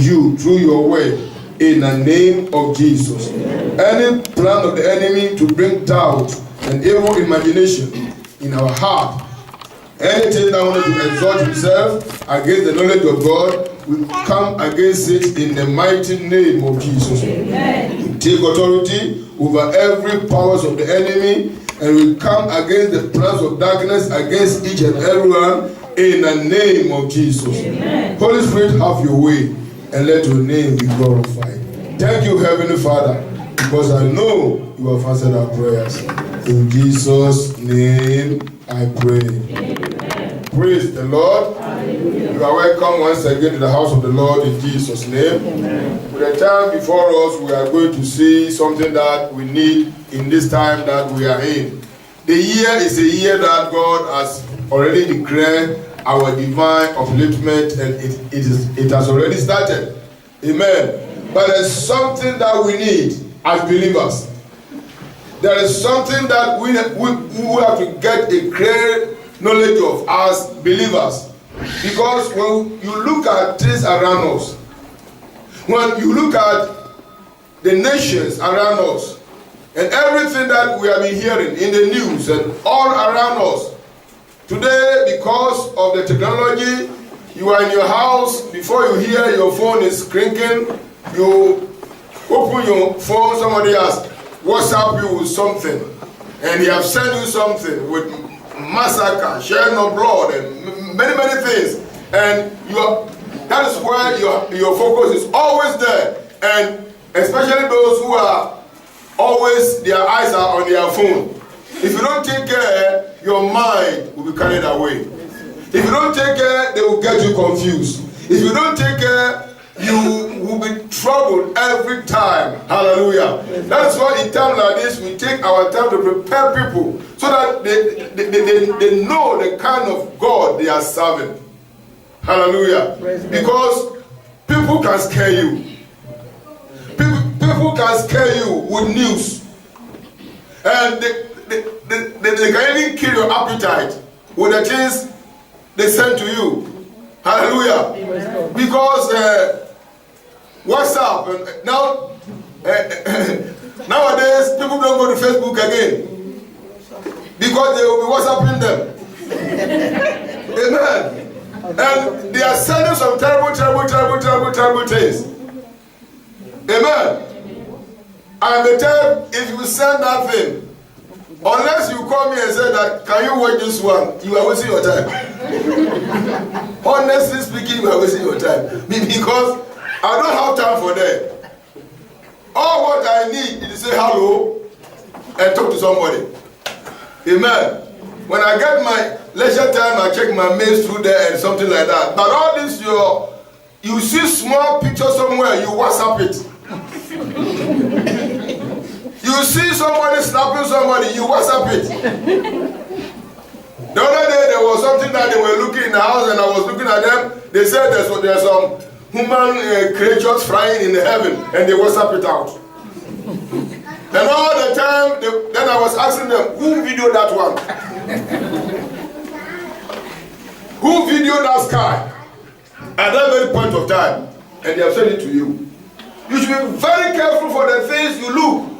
you through your word in the name of Jesus. Any plan of the enemy to bring doubt and evil imagination in our heart, anything that wanted to exalt himself against the knowledge of God, we come against it in the mighty name of Jesus. Amen. We take authority over every powers of the enemy, and we come against the plans of darkness against each and everyone in the name of Jesus. Amen. Holy Spirit, have your way and let your name be glorified. Thank you, Heavenly Father, because I know you have answered our prayers. In Jesus' name I pray. Amen. Praise the Lord. Hallelujah. You are welcome once again to the house of the Lord in Jesus' name. Amen. With the time before us, we are going to see something that we need in this time that we are in. The year is a year that God has already declared our divine upliftment, and it has already started. Amen. But there's something that we need as believers. There is something that we have to get a clear knowledge of as believers. Because when you look at things around us, when you look at the nations around us, and everything that we have been hearing in the news and all around us, today, because of the technology, you are in your house, before you hear your phone is clinking, you open your phone, somebody has WhatsApp you with something, and he has sent you something with massacre, sharing of blood, and many things, and that is where your focus is always there, and especially those who are always, their eyes are on their phone. If you don't take care, your mind will be carried away. If you don't take care, they will get you confused. If you don't take care, you will be troubled every time. Hallelujah. That is why in times like this, we take our time to prepare people so that they know the kind of God they are serving. Hallelujah. Because people can scare you. People can scare you with news. And they can even kill your appetite with the things they send to you. Hallelujah. Because WhatsApp, nowadays people don't go to Facebook again because they will be WhatsApping them. Amen. And they are sending some terrible things. Amen. And the time, if you send that thing, unless you call me and say that, can you watch this one? You are wasting your time. Honestly speaking, you are wasting your time. Because I don't have time for that. All what I need is to say hello and talk to somebody. Amen. When I get my leisure time, I check my mails through there and something like that. But all this, you see small picture somewhere, you WhatsApp it. You see somebody snapping somebody, you WhatsApp it. The other day there was something that they were looking in the house and I was looking at them. They said there's some human creatures flying in heaven and they WhatsApp it out. And all the time, then I was asking them, who videoed that one? Who videoed that sky? At that very point of time. And they have sent it to you. You should be very careful for the things you look.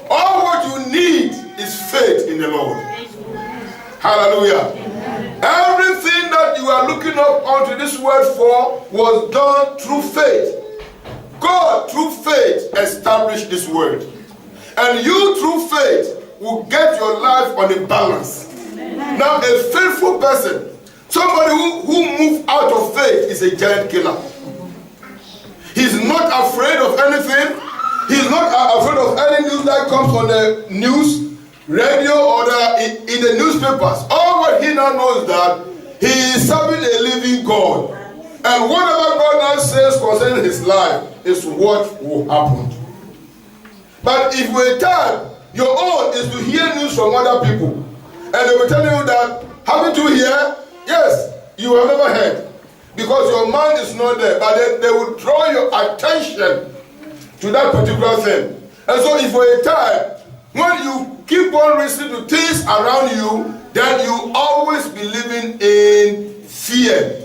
All what you need is faith in the Lord. Hallelujah. Everything that you are looking up onto this world for was done through faith. God, through faith, established this world. And you, through faith, will get your life on a balance. Now, a faithful person, somebody who moves out of faith, is a giant killer. He's not afraid of anything. He's not afraid of any news that comes on the news, radio, or in the newspapers. All what he now knows is that he is serving a living God. And whatever God now says concerning his life is what will happen. But if with time, your own is to hear news from other people, and they will tell you that, haven't you heard? Yes, you have never heard. Because your mind is not there, but they will draw your attention to that particular thing. And so if for a time, when you keep on listening to things around you, then you always be living in fear.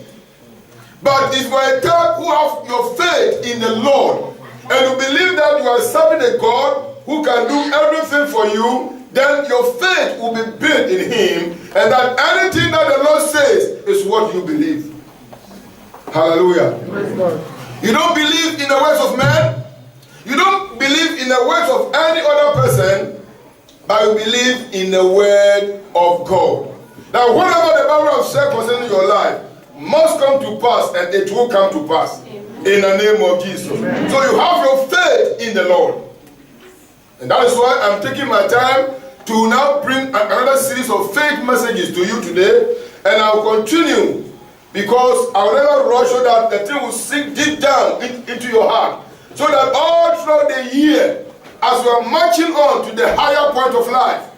But if you are a type who have your faith in the Lord, and you believe that you are serving a God who can do everything for you, then your faith will be built in Him, and that anything that the Lord says is what you believe. Hallelujah. You don't believe in the words of man. You don't believe in the words of any other person, but you believe in the word of God. Now, whatever the Bible has said concerning your life must come to pass, and it will come to pass. In the name of Jesus. Amen. So you have your faith in the Lord. And that is why I'm taking my time to now bring another series of faith messages to you today. And I'll continue, because I will never rush, so that the thing will sink deep down into your heart. So that all throughout the year, as you are marching on to the higher point of life,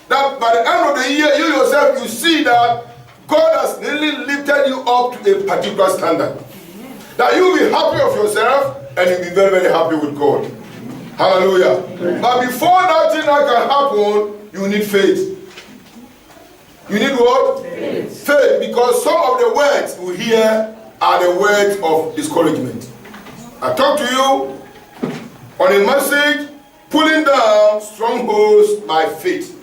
that by the end of the year, you yourself, you see that God has really lifted you up to a particular standard. That you will be happy of yourself, and you'll be very, very happy with God. Hallelujah. But before that thing that can happen, you need faith. You need what? Faith. Faith, because some of the words we hear are the words of discouragement. I talk to you on a message, pulling down strongholds by faith.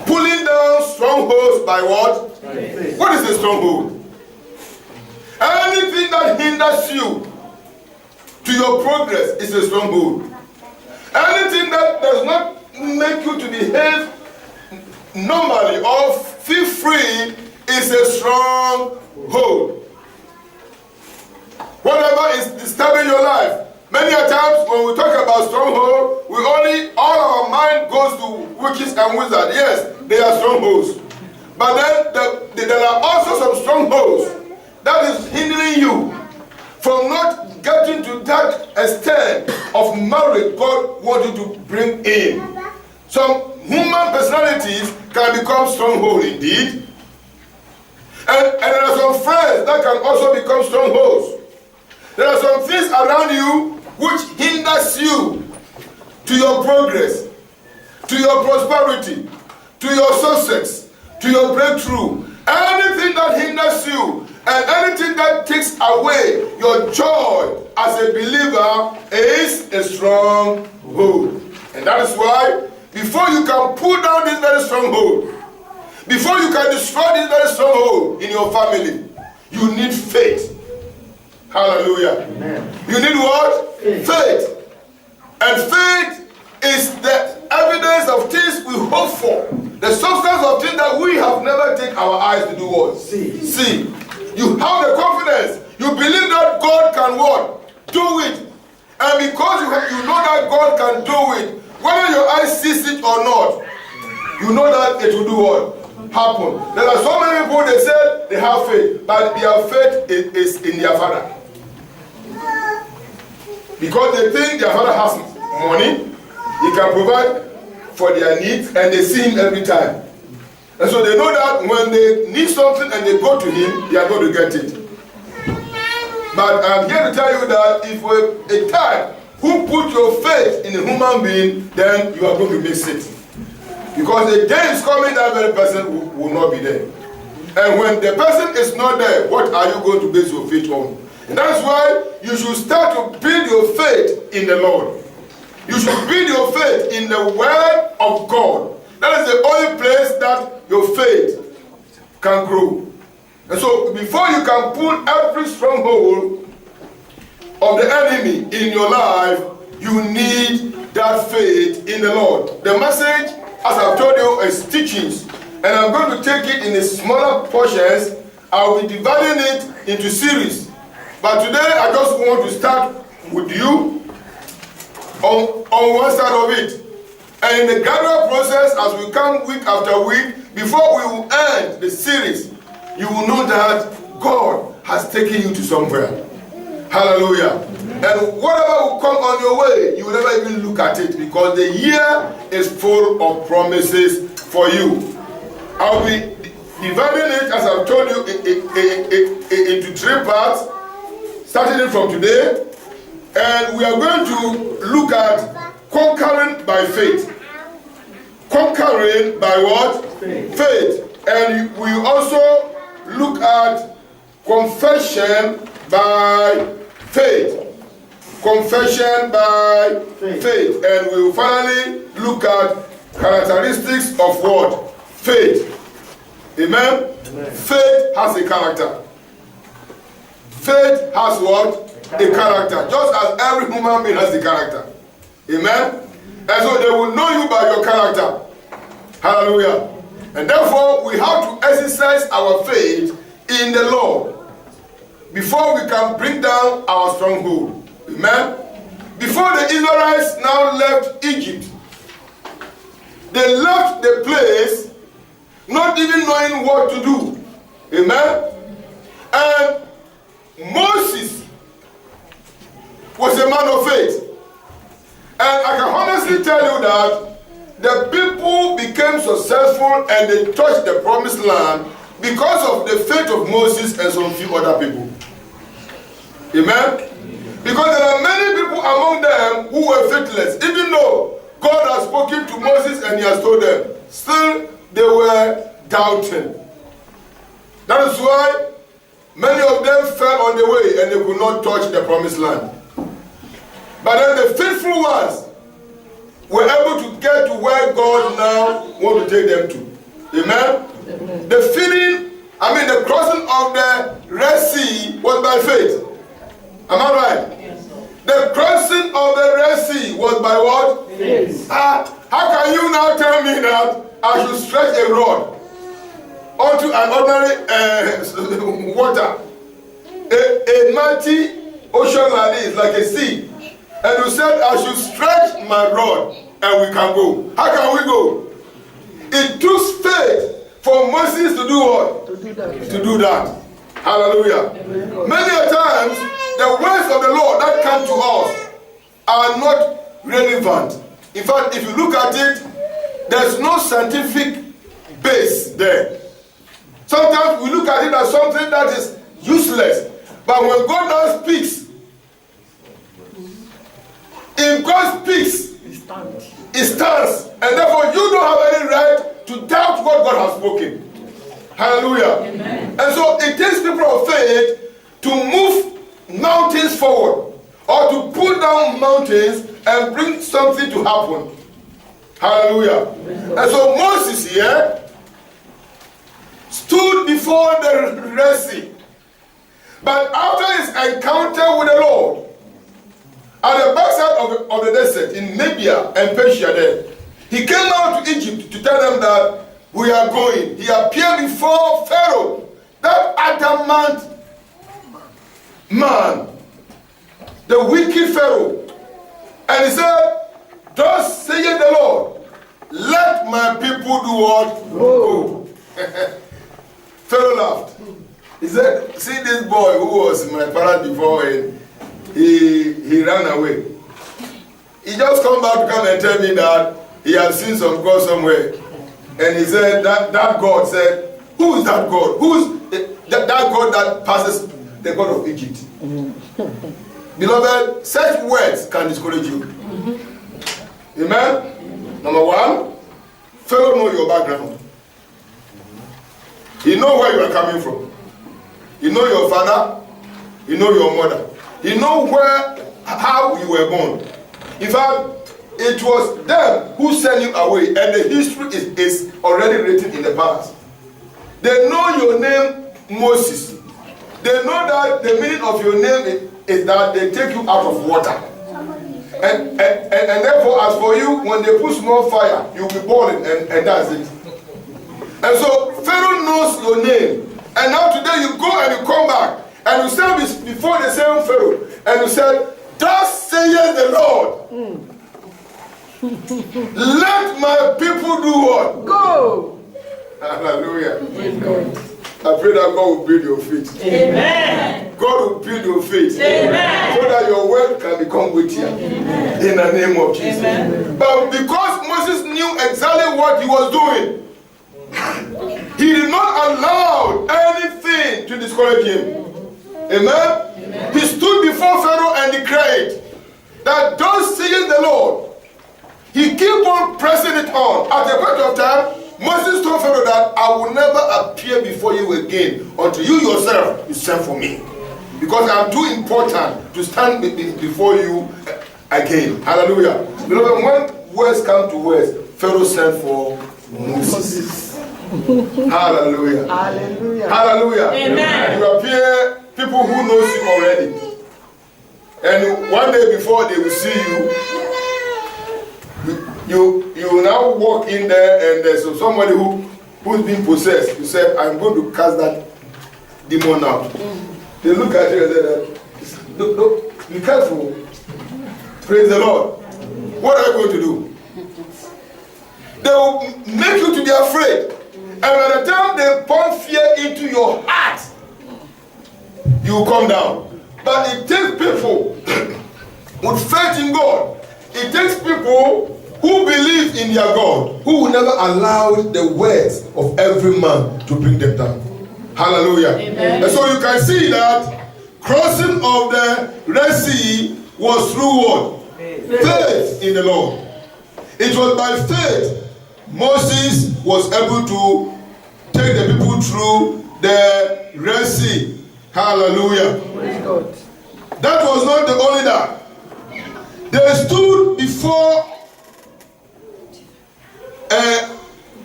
Pulling down strongholds by what? Faith. What is a stronghold? Anything that hinders you to your progress is a stronghold. Anything that does not make you to behave normally or feel free is a stronghold. Whatever is disturbing your life. Many a times when we talk about stronghold, all our mind goes to witches and wizards. Yes, they are strongholds. But then there are also some strongholds that is hindering you from not getting to that extent of marriage God wants you to bring in. Some human personalities can become strongholds indeed. And there are some friends that can also become strongholds. There are some things around you which hinders you to your progress, to your prosperity, to your success, to your breakthrough. Anything that hinders you and anything that takes away your joy as a believer is a stronghold. And that is why before you can pull down this very stronghold, before you can destroy this very stronghold in your family, you need faith. Hallelujah. Amen. You need what? Faith. And faith is the evidence of things we hope for. The substance of things that we have never taken our eyes to do what? See. You have the confidence. You believe that God can what? Do it. And because you know that God can do it, whether your eyes sees it or not, you know that it will do what? Happen. There are so many people, they say they have faith, but their faith is in their father. Because they think their father has money, he can provide for their needs, and they see him every time. And so they know that when they need something and they go to him, they are going to get it. But I'm here to tell you that if you're a type who put your faith in a human being, then you are going to miss it. Because the day is coming that very person will not be there. And when the person is not there, what are you going to base your faith on? And that's why you should start to build your faith in the Lord. You should build your faith in the Word of God. That is the only place that your faith can grow. And so before you can pull every stronghold of the enemy in your life, you need that faith in the Lord. The message, as I've told you, is teachings. And I'm going to take it in smaller portions. I'll be dividing it into series. But today I just want to start with you on one side of it. And in the gradual process, as we come week after week, before we will end the series, you will know that God has taken you to somewhere. Hallelujah. And whatever will come on your way, you will never even look at it, because the year is full of promises for you. I'll be dividing it, as I've told you, into 3 parts, starting it from today. And we are going to look at conquering by faith. Conquering by what? Faith. And we also look at confession by faith. Confession by faith. And we will finally look at characteristics of what? Faith. Amen? Amen. Faith has a character. Faith has what? A character. Just as every human being has a character. Amen? And so they will know you by your character. Hallelujah. And therefore, we have to exercise our faith in the Lord before we can bring down our stronghold. Amen? Before the Israelites now left Egypt, they left the place not even knowing what to do. Amen? And Moses was a man of faith. And I can honestly tell you that the people became successful and they touched the promised land because of the faith of Moses and some few other people. Amen? Because there are many people among them who were faithless. Even though God has spoken to Moses and he has told them, still they were doubting. That is why many of them fell on the way and they could not touch the promised land. But then the faithful ones were able to get to where God now wants to take them to. Amen? The crossing of the Red Sea was by faith. Am I right? Yes. The crossing of the Red Sea was by what? Yes. How can you now tell me that I should stretch a rod onto an ordinary water? A mighty ocean like this, like a sea. And you said I should stretch my rod and we can go. How can we go? It took faith for Moses to do what? To do that. Hallelujah. Many a times, the words of the Lord that come to us are not relevant. In fact, if you look at it, there's no scientific base there. Sometimes we look at it as something that is useless. But when God now speaks, if God speaks, it stands. And therefore you don't have any right to doubt what God has spoken. Hallelujah. Amen. And so it takes people of faith to move mountains forward or to pull down mountains and bring something to happen. Hallelujah. Amen. And so Moses here stood before the Red Sea. But after his encounter with the Lord, at the backside of the desert in Libya and Persia there, he came out to Egypt to tell them that we are going. He appeared before Pharaoh, that adamant man, the wicked Pharaoh. And he said, thus saith the Lord, let my people do what? Go. Pharaoh laughed. He said, see this boy who was my parent before and he ran away. He just come back to come and tell me that he has seen some God somewhere. And he said, that God said, who is that God? Who is that God that passes the God of Egypt? Beloved, such words can discourage you. Amen? Number one, Pharaoh knows your background. He knows where you are coming from. He knows your father. He knows your mother. He knows how you were born. In fact, it was them who sent you away, and the history is already written in the past. They know your name, Moses. They know that the meaning of your name is that they take you out of water. And therefore, as for you, when they put small fire, you'll be boiling, and that's it. And so, Pharaoh knows your name. And now today you go and you come back, and you stand before the same Pharaoh, and you said, thus saith the Lord, let my people do what? Go. Hallelujah. Amen. I pray that God will build your faith. Amen. God will build your faith. Amen. So that your word can become weightier. Amen. In the name of Jesus. Amen. But because Moses knew exactly what he was doing, he did not allow anything to discourage him. Amen? Amen. He stood before Pharaoh and declared that thus saith the Lord. He kept on pressing it on. At the point of time, Moses told Pharaoh Pharaoh that I will never appear before you again until you yourself you send for me. Because I'm too important to stand before you again. Hallelujah. Beloved, when words come to words, Pharaoh sent for Moses. Hallelujah. Hallelujah. Hallelujah. Amen. You appear people who knows you already. And one day before they will see you will now walk in there and there's somebody who's been possessed. You said, I'm going to cast that demon out. They look at you and say, look, be careful. Praise the Lord. What are you going to do? They will make you to be afraid. And by the time they point fear into your heart, you will come down. But it takes people with faith in God. It takes people who believe in their God, who will never allow the words of every man to bring them down. Hallelujah. Amen. And so you can see that crossing of the Red Sea was through what? Faith in the Lord. It was by faith Moses was able to take the people through the Red Sea. Hallelujah. That was not the only that. They stood before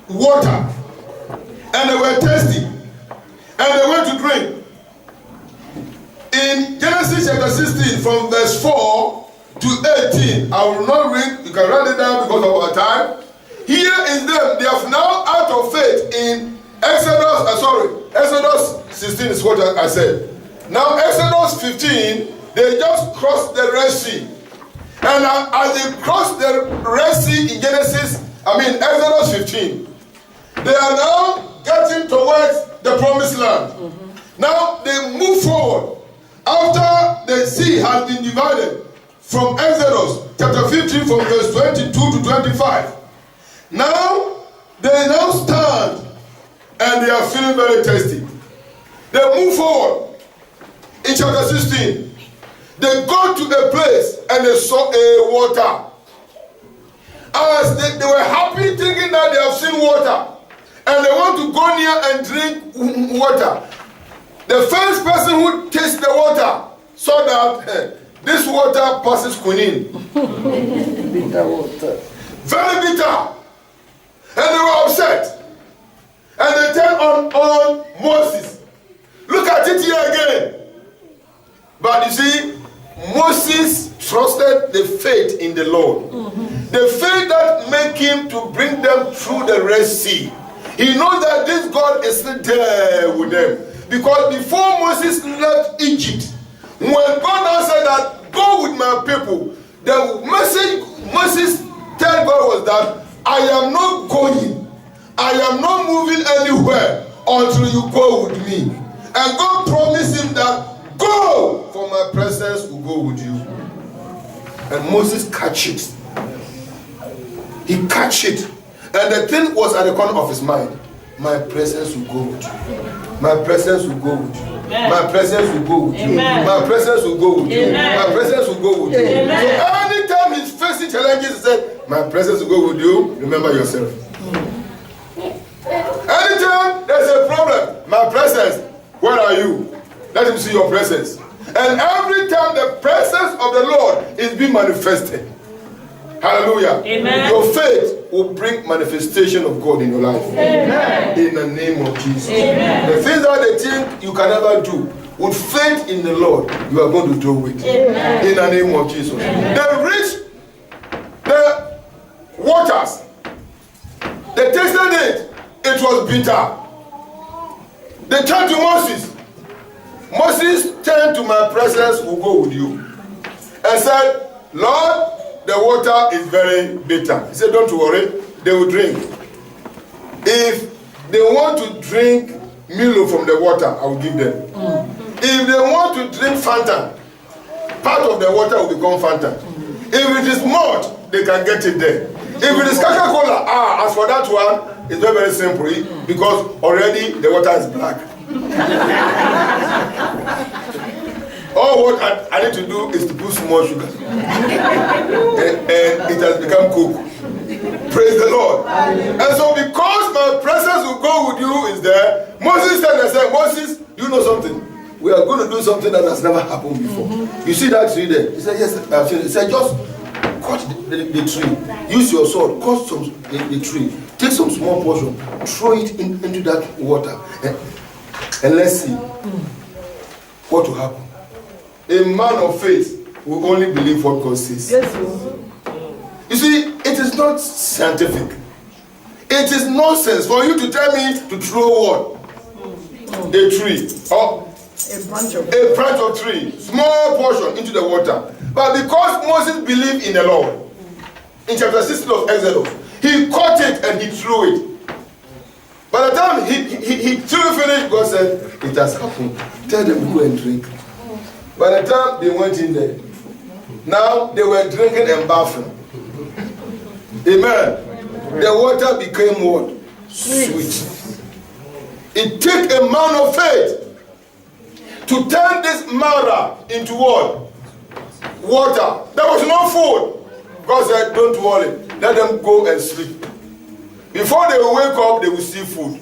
water and they were thirsty and they went to drink. In Genesis chapter 16 from verse 4 to 18, I will not read, you can write it down because of our time. Here is them, they have now out of faith in Exodus 16 is what I said. Now Exodus 15, they just crossed the Red Sea. And as they crossed the Red Sea in Exodus 15, they are now getting towards the promised land. Now they move forward. After the sea has been divided from Exodus chapter 15 from verse 22 to 25. Now they now stand and they are feeling very thirsty. They move forward. In chapter 16, they go to a place and they saw a water. As they were happy thinking that they have seen water and they want to go near and drink water. The first person who tasted the water saw that this water passes quinine. Bitter water. Very bitter. And they were upset. And they turned on Moses. Look at it here again. But you see, Moses trusted the faith in the Lord. The faith that made him to bring them through the Red Sea. He knows that this God is still there with them. Because before Moses left Egypt, when God now said that, go with my people, the message Moses told God was that, I am not going, I am not moving anywhere until you go with me. And God promised him that, go, for my presence will go with you. And Moses catch it. He catch it. And the thing was at the corner of his mind. My presence will go with you. My presence will go with you. Amen. My presence will go with you. Amen. My presence will go with you. Amen. My presence will go with you. Amen. So anytime he's facing challenges, he said, my presence will go with you. Remember yourself. Anytime there's a problem, my presence, where are you? Let him see your presence. And every time the presence of the Lord is being manifested. Hallelujah. Amen. Your faith will bring manifestation of God in your life. Amen. In the name of Jesus. Amen. The things that they think you can never do, with faith in the Lord, you are going to do it. Amen. In the name of Jesus. Amen. They reached the waters. They tasted it. It was bitter. They turned to Moses. Moses turned to my presence, will go with you. And said, Lord, the water is very bitter. He said, don't worry, they will drink. If they want to drink Milo from the water, I will give them. If they want to drink Fanta, part of the water will become Fanta. If it is malt, they can get it there. If it is Coca-Cola, as for that one, it's very, very simple because already the water is black. All what I need to do is to put small sugar. and it has become Coke. Praise the Lord. And so because my presence will going to do something that has never happened before. You see that tree there? He said, yes, I've seen it. He said, just cut the tree. Use your sword, cut the tree. Take some small portion, throw it into that water, and let's see what will happen. A man of faith will only believe what God says. Yes. You see, it is not scientific. It is nonsense for you to tell me to throw what? A tree or a branch of tree, small portion into the water. But because Moses believed in the Lord, in chapter 16 of Exodus, he caught it and he threw it. By the time he threw it finished, God said, it has happened. Tell them to go and drink. By the time they went in there, now they were drinking and bathing. Amen. The water became what? Sweet. It took a man of faith to turn this Mara into what? Water. There was no food. God said, don't worry. Let them go and sleep. Before they will wake up, they will see food.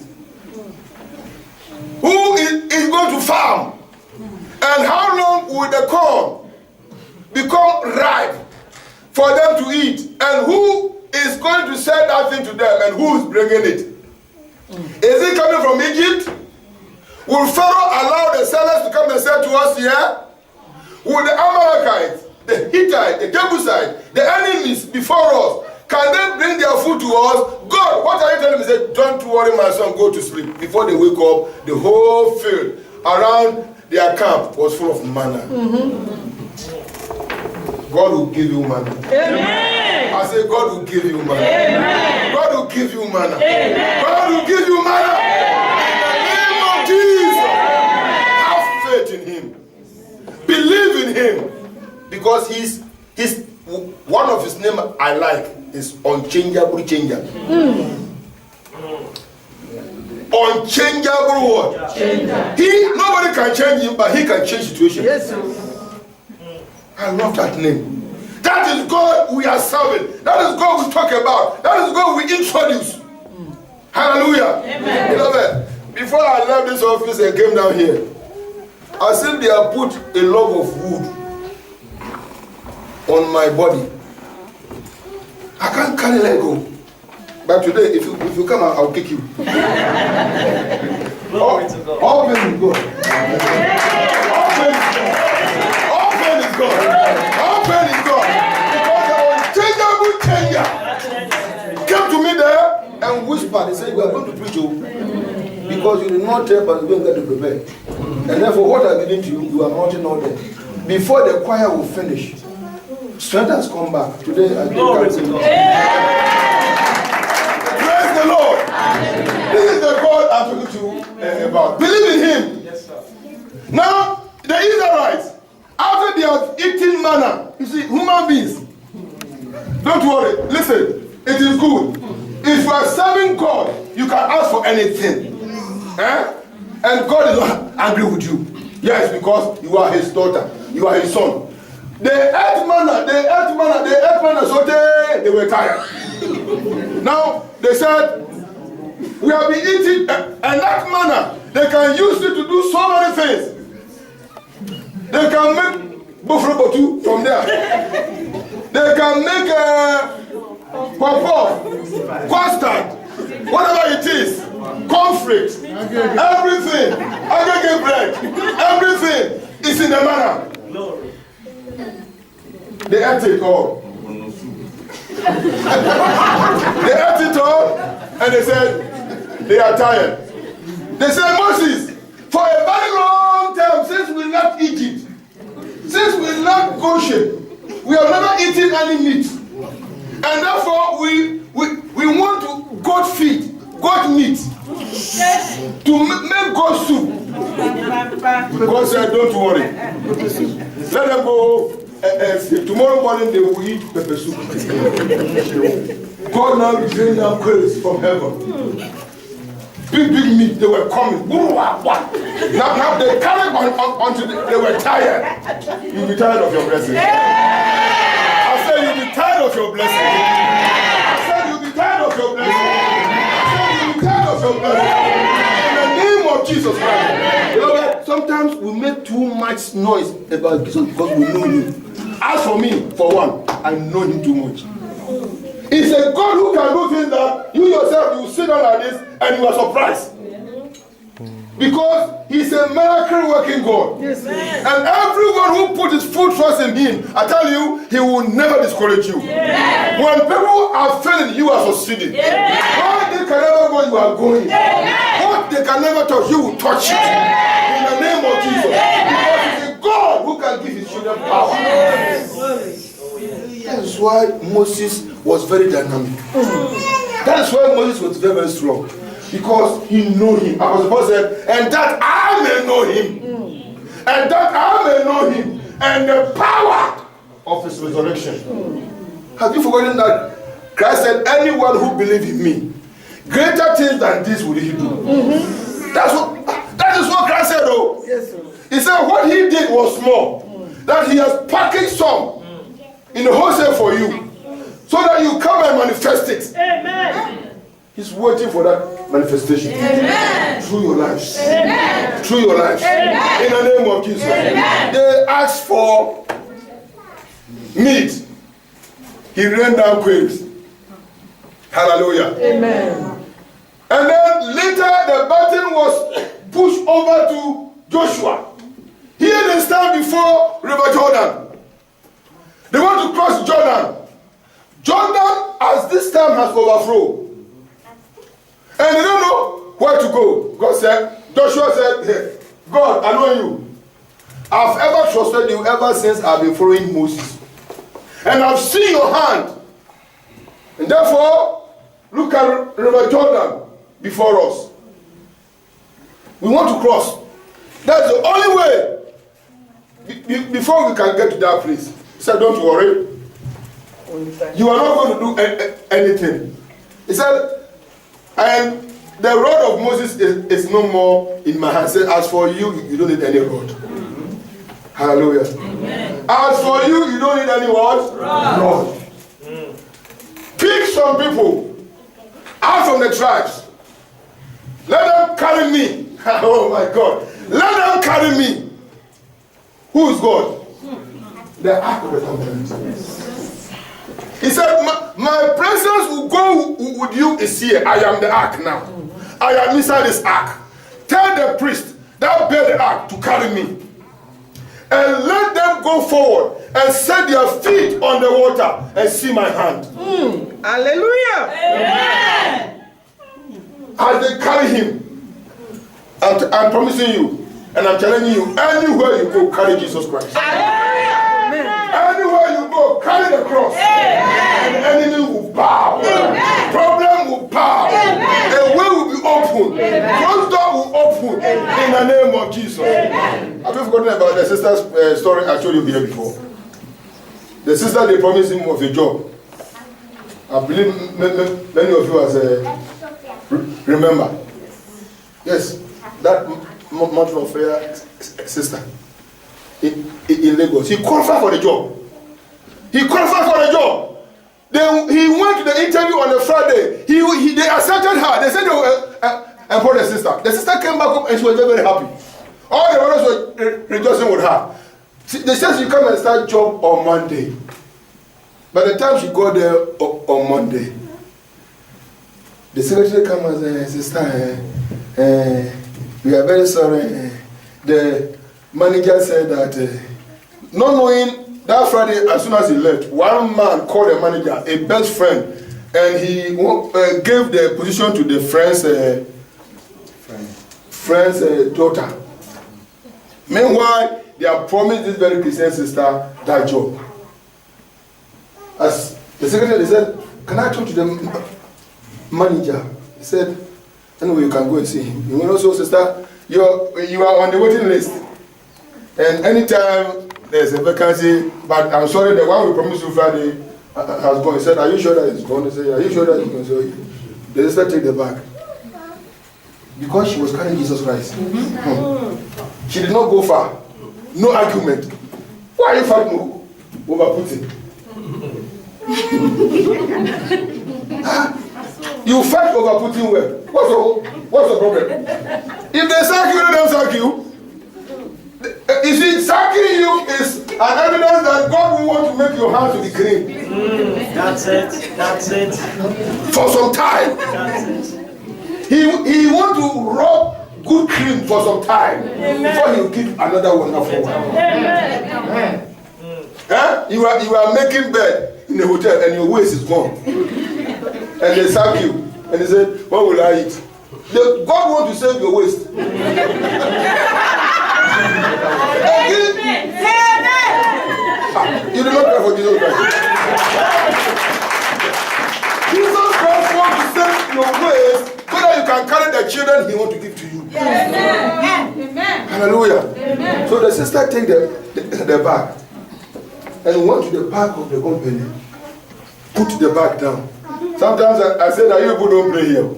Who is going to farm? And how long will the corn become ripe for them to eat? And who is going to sell that thing to them? And who is bringing it? Is it coming from Egypt? Will Pharaoh allow the sellers to come and sell to us here? Will the Amalekites, the Hittite, the Jebusite, the enemies before us, can they bring their food to us? God, what are you telling me? He said, don't worry, my son, go to sleep. Before they wake up, the whole field around their camp was full of manna. God will give you manna. Amen. I say, God will give you manna. Amen. God will give you manna. Amen. God will give you manna. Amen. In the name of Jesus, have faith in Him. Believe in Him. Because He's one of His name I like is unchangeable changer. Unchangeable what? Nobody can change Him, but He can change situations. Yes. I love that name. That is God we are serving. That is God we talk about. That is God we introduce. Hallelujah. Amen. Beloved, before I left this office and came down here, I said they have put a log of wood on my body. I can't carry let go. But today, if you come out, I'll kick you. All pain is God. All pain is God. All pain is God. All pain is God. Because the unchangeable changer came to me there and whispered. He said, we are going to preach you. Because you did not tell us when to prepare. And therefore, what I did to you, you are mounting all there. Before the choir will finish, strength has come back. Today, I think praise the Lord. This is the God I'm talking to you about. Believe in Him. Yes, sir. Now, the Israelites, after they have eaten manna, you see, human beings, don't worry, listen, it is good. If you are serving God, you can ask for anything. And God is not angry with you. Yes, because you are His daughter, you are His son. They ate manna, so they were tired. Now, they said, we have been eating, and that manna, they can use it to do so many things. They can make buffalo botu from there. They can make pawpaw, custard, whatever it is, cornflakes, everything, agave bread, everything is in the manna. They ate it all. They ate it all, and they said they are tired. They said, Moses, for a very long time, since we left Egypt, since we left Goshen, we have never eaten any meat. And therefore, we want to goat meat, to make goat soup. God said, don't worry. Let them go. Tomorrow morning they will eat pepper soup. God now rained down quails from heaven. Big meat, they were coming. Now they carried on until they were tired. You'll be tired of your blessing. I said you'll be tired of your blessing. I said you'll be tired of your blessing. I said you'll be tired of your blessing. In the name of Jesus Christ. Some sometimes we make too much noise about Jesus because we know him. As for me, for one, I know him too much. It's a God who can do things that you yourself, you sit down like this and you are surprised. Because he's a miracle working God. Yes, and everyone who put his full trust in him, I tell you, he will never discourage you. Yeah. When people are failing, you are succeeding. Yeah. What they can never go, you are going. Yeah. What they can never touch, you will touch it. In the name of Jesus. Because it's a God who can give his children power. That's why Moses was very dynamic. That's why Moses was very, very strong. Because he knew him. Apostle Paul said, and that I may know him. And that I may know him. And the power of his resurrection. Have you forgotten that Christ said, anyone who believes in me, greater things than this will he do. That is what Christ said, though. Yes, sir. He said what he did was small. That he has packaged some in the wholesale for you. So that you come and manifest it. Amen. He's waiting for that manifestation. Amen. Through your lives. Amen. Through your lives. Amen. In the name of Jesus. Amen. They asked for meat. He rained down quails. Hallelujah. Amen. And then later the baton was pushed over to Joshua. Here they stand before River Jordan. They want to cross Jordan. Jordan, as this time, has overflowed. And they don't know where to go. Joshua said, hey, God, I know you. I've ever trusted you ever since I've been following Moses. And I've seen your hand. And therefore, look at River Jordan before us. We want to cross. That's the only way before we can get to that place. He said, don't worry. You are not going to do anything. He said, and the rod of Moses is no more in my hand. Say, as for you, you don't need any rod. Hallelujah. Amen. As for you, you don't need any what? Rod. Pick some people out from the tribes. Let them carry me. Oh my God. Let them carry me. Who is God? The Ark of the Covenant. He said, my presence will go with you is here. I am the ark now. I am inside this ark. Tell the priest that bear the ark to carry me. And let them go forward and set their feet on the water and see my hand. Hallelujah. Amen. As they carry him, I'm promising you, and I'm telling you, anywhere you go, carry Jesus Christ. Hallelujah. Anywhere you go, carry the cross. Amen. And the enemy will bow. Amen. Problem will bow. Amen. A way will be open. Closed door will open. Amen. In the name of Jesus. Amen. Have you forgotten about the sister's story I told you here before? The sister, they promised him of a job. I believe many of you as remember. Yes, that mountain of fire sister. In Lagos. He qualified for the job. He qualified for the job. Then he went to the interview on a Friday. They accepted her. They said they will employ the sister. The sister came back home and she was very, very happy. All the others were rejoicing with her. They said she come and start job on Monday. By the time she got there on Monday, the secretary came and said, sister, we are very sorry. The manager said that, not knowing that Friday, as soon as he left, one man called the manager, a best friend, and he gave the position to the friend's daughter. Meanwhile, they have promised this very Christian sister that job. As the secretary said, can I talk to the manager? He said, anyway, you can go and see him. You will also, sister, you are on the waiting list. And anytime there's a vacancy, but I'm sorry, the one we promised you Friday has gone. He said, are you sure that it's gone? He said, are you sure that it's gone? So the sister take the bag. Because she was carrying Jesus Christ. She did not go far. No argument. Why are you fighting over Putin? You fight over Putin well. What's the problem? If they sack you, let them sack you. you see, sacking you is an evidence that God will want to make your hands to be clean. That's it. That's it. For some time. That's it. He want to rub good cream for some time. Before he will give another wonderful one. You are making bed in a hotel and your waist is gone. And they sack you. And they say, what will I eat? God wants to save your waist. You do not pray for Jesus Christ. Jesus Christ wants to save your waist so that you can carry the children he wants to give to you. Amen. Hallelujah. Amen. So the sister take the bag and went to the back of the company. Put the bag down. Sometimes I say that you people don't pray here.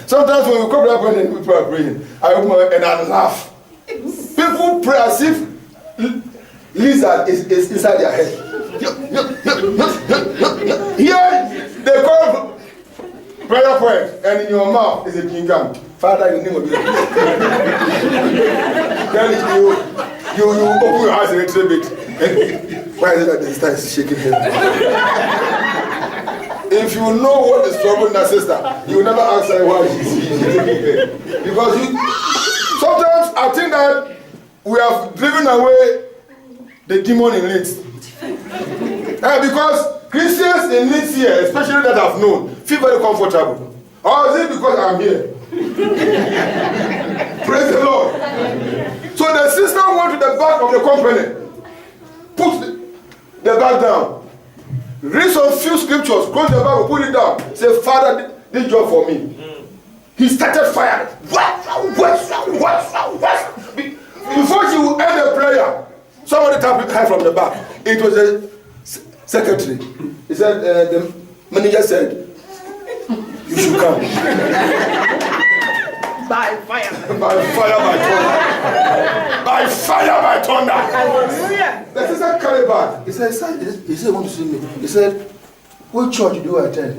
Sometimes when we come up and people are praying, I open my and I laugh. People pray as if lizard is inside their head. Here they call prayer point, and in your mouth is a kingdom. Father, in the name of Jesus. Then you open your eyes a little bit. Why is it that the sister is shaking her head? If you know what is troubling that sister, you will never ask her why she's shaking her head. Because sometimes I think that we have driven away the demon in Leeds. Because Christians in Leeds here, especially that I've known, feel very comfortable. Or is it because I'm here? Praise the Lord. So the sister went to the back of the company, put the bag down, read some few scriptures, close the Bible, put it down, say, Father, this job for me. He started firing. Before she would end the prayer, somebody tapped her from the back. It was a secretary. He said, the manager said, you should come. By fire. By fire, by thunder. By fire, by thunder. Hallelujah. The sister carried back. He said, he want to see me. He said, what church do you attend?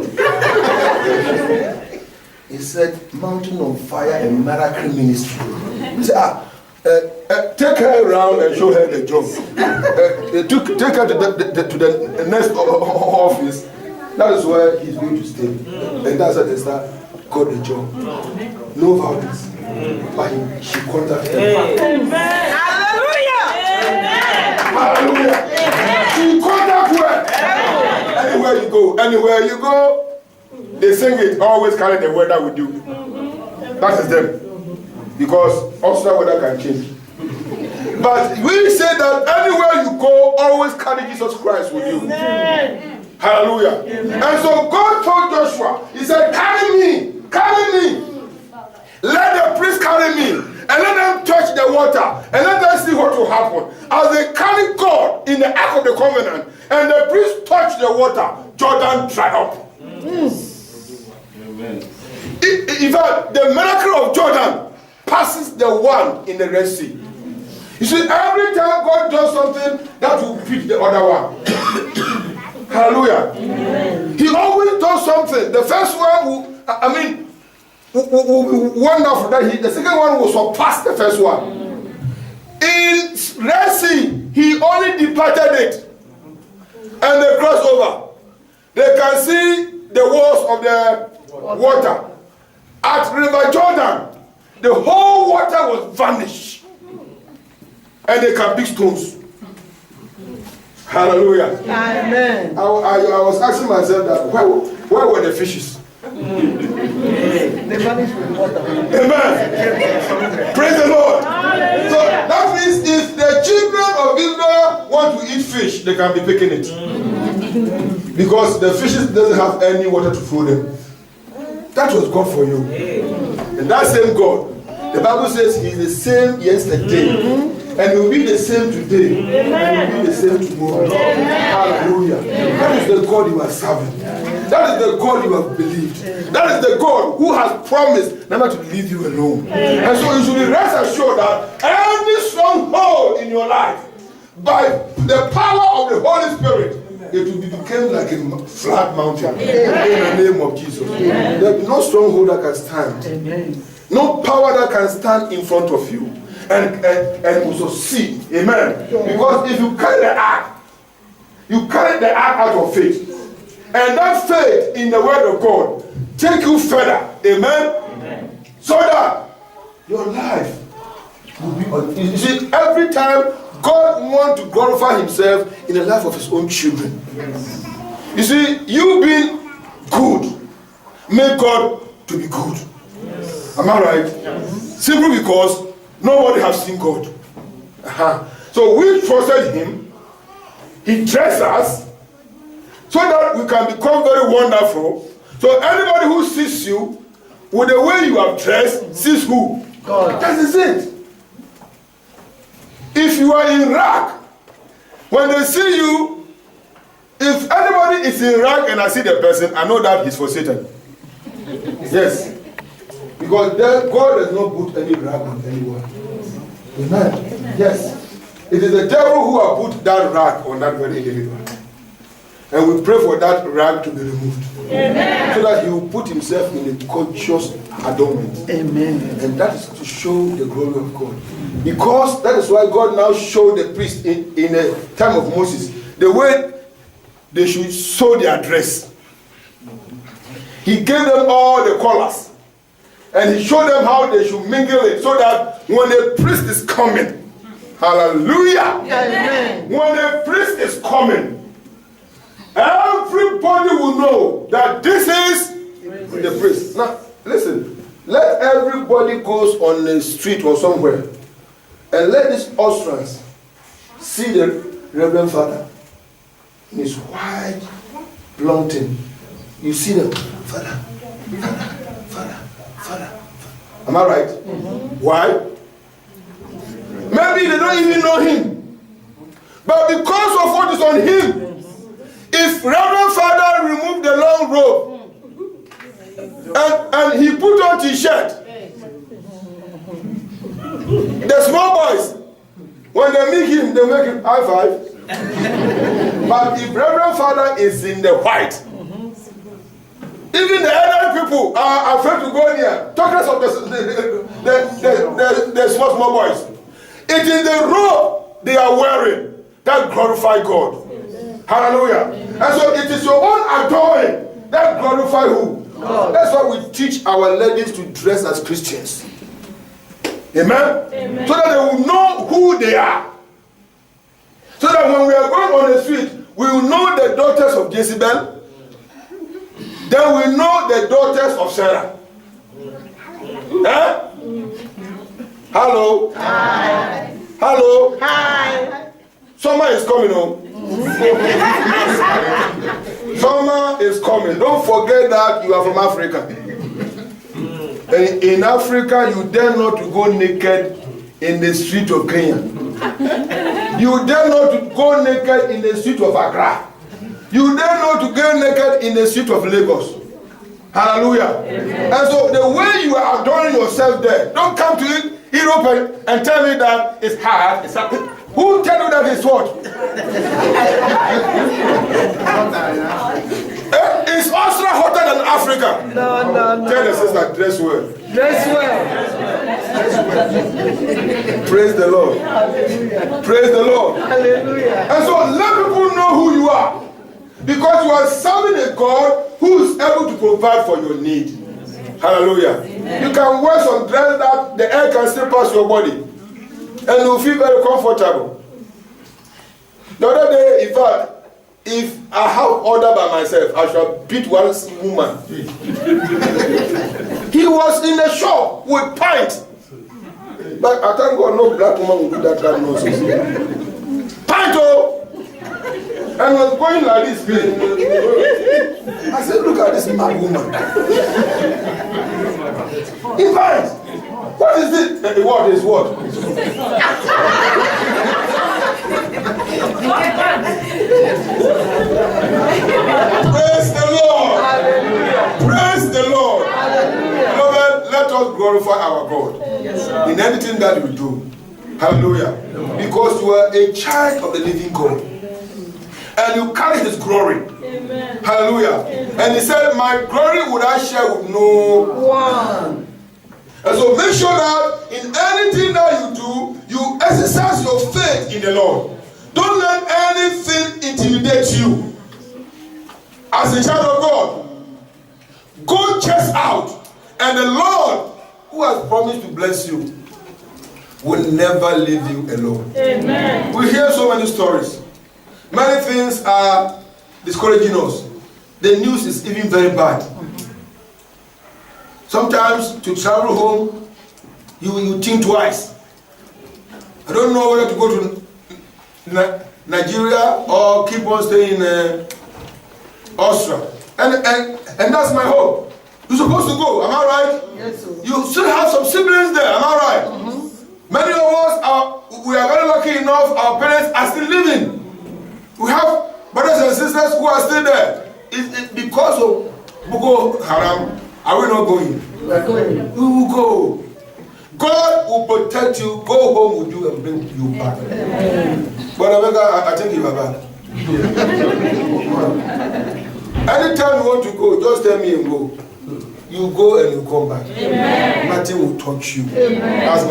He said, Mountain of Fire and Miracle Ministry. He said, take her around and show her the job. Take her to the next office. That is where he's going to stay. And that's how they start got the job. No violence. But she contacted him. Amen. Hallelujah. Hallelujah. She contacted her. Anywhere you go, they sing it. Always carry the weather with you. That is them. Because also weather can change. But we say that anywhere you go, always carry Jesus Christ with you. Hallelujah. And so God told Joshua, he said, carry me. Let the priest carry me. And let them touch the water. And let them see what will happen. As they carry God in the Ark of the Covenant, and the priest touched the water, Jordan dried up. Amen. In fact, the miracle of Jordan passes the one in the Red Sea. You see, every time God does something, that will beat the other one. Hallelujah. Amen. He always does something. The first one will be wonderful. The second one will surpass the first one. In Red Sea, he only departed it. And they cross over. They can see the walls of the water. At River Jordan, the whole water was vanished. And they can big stones. Hallelujah. Amen. I was asking myself that where were the fishes? They vanished with water. Amen. Praise the Lord. So that means if the children of Israel want to eat fish, they can be picking it. Because the fishes doesn't have any water to flow them. That was God for you. And that same God, the Bible says He is the same yesterday. And He will be the same today. And He will be the same tomorrow. Hallelujah. That is the God you are serving. That is the God you have believed. That is the God who has promised never to leave you alone. And so you should be rest assured that any stronghold in your life, by the power of the Holy Spirit, it will become like a flat mountain. In the name of Jesus. There is no stronghold that can stand. No power that can stand in front of you. and also see. Amen. Because if you carry the ark, you carry the ark out of faith. And that faith in the word of God take you further. Amen. So that your life will be. You see, every time God wants to glorify himself in the life of his own children. You see, you being good, make God to be good. Am I right? Simply because nobody has seen God. So we trusted him. He dressed us so that we can become very wonderful. So anybody who sees you with the way you have dressed sees who? God. That is it. If you are in rag, when they see you, if anybody is in rag and I see the person, I know that he's for Satan. Yes. Because God does not put any rag on anyone. Amen. Yes. It is the devil who has put that rag on that very individual. And we pray for that rag to be removed. Amen. So that he will put himself in a conscious adornment. Amen. And that is to show the glory of God. Because that is why God now showed the priest in the time of Moses the way they should sew their dress. He gave them all the colors. And he showed them how they should mingle it so that when the priest is coming, hallelujah. Amen. When the priest is coming, everybody will know that this is the priest. Now, listen. Let everybody goes on the street or somewhere and let these Austrians see the Reverend Father in his white blonde thing. You see them, Father. Am I right? Why? Maybe they don't even know him. But because of what is on him, if Reverend Father removed the long robe and he put on t-shirt, the small boys, when they meet him, they make him high five. But if Reverend Father is in the white, even the elderly people are afraid to go near. Talk less of the small boys. It is the robe they are wearing that glorify God. Hallelujah. And so it is your own adorning that glorify who? God. That's why we teach our ladies to dress as Christians. Amen? Amen. So that they will know who they are. So that when we are going on the street, we will know the daughters of Jezebel. Then we know the daughters of Sarah. Eh? Hello? Hi. Hello? Hi. Summer is coming home. Summer is coming. Don't forget that you are from Africa. And in Africa, you dare not to go naked in the street of Kenya. You dare not to go naked in the street of Accra. You dare not to go naked in the street of Lagos. Hallelujah. Amen. And so the way you are adorning yourself there, don't come to Europe and tell me that it's hard. Who tell you that it's what? Is Austria hotter than Africa? No. Tell the sister, dress well. Dress well. Praise the Lord. Hallelujah. Praise the Lord. Hallelujah. And so let people know who you are. Because you are serving a God who is able to provide for your need. Hallelujah. Amen. You can wear some dress that the air can still pass your body. And you'll feel very comfortable. The other day, in fact, if I have order by myself, I shall beat one woman. He was in the shop with pint. But I thank God no black woman will do that kind of nonsense. Pint, oh! And was going like this. I said, look at this mad woman. In fact, what is it? The word is what? Praise the Lord. Hallelujah. Praise the Lord. Hallelujah. Beloved, let us glorify our God in anything that we do. Hallelujah. Because you are a child of the living God. And you carry his glory. Amen. Hallelujah. Amen. And he said, my glory would I share with no one. And so make make sure that in anything that you do, you exercise your faith in the Lord. Don't let anything intimidate you. As a child of God, go chest out, and the Lord, who has promised to bless you, will never leave you alone. Amen. We hear so many stories. Many things are discouraging us. The news is even very bad. Sometimes to travel home, you think twice. I don't know whether to go to Nigeria or keep on staying in Austria. And that's my hope. You're supposed to go, am I right? Yes, sir. You still have some siblings there, am I right? Many of us we are very lucky enough, our parents are still living. We have brothers and sisters who are still there. It's because of Boko Haram, are we not going? We are going. We will go. God will protect you, go home with you and bring you back. But I think you are back. Anytime you want to go, just tell me and go. You go and you come back. Amen. Nothing will touch you. Amen. As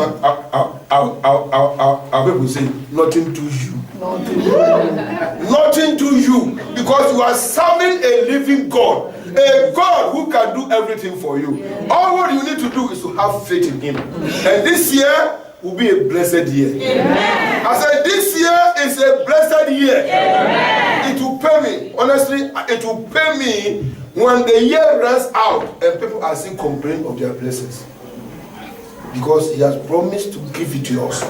our people say, nothing to you. Nothing to you. Because you are serving a living God. A God who can do everything for you. All what you need to do is to have faith in Him. And this year will be a blessed year. Amen. I said this year is a blessed year. Amen. It will pay me. Honestly, it will pay me when the year runs out and people are still complaining of their blessings. Because He has promised to give it to us.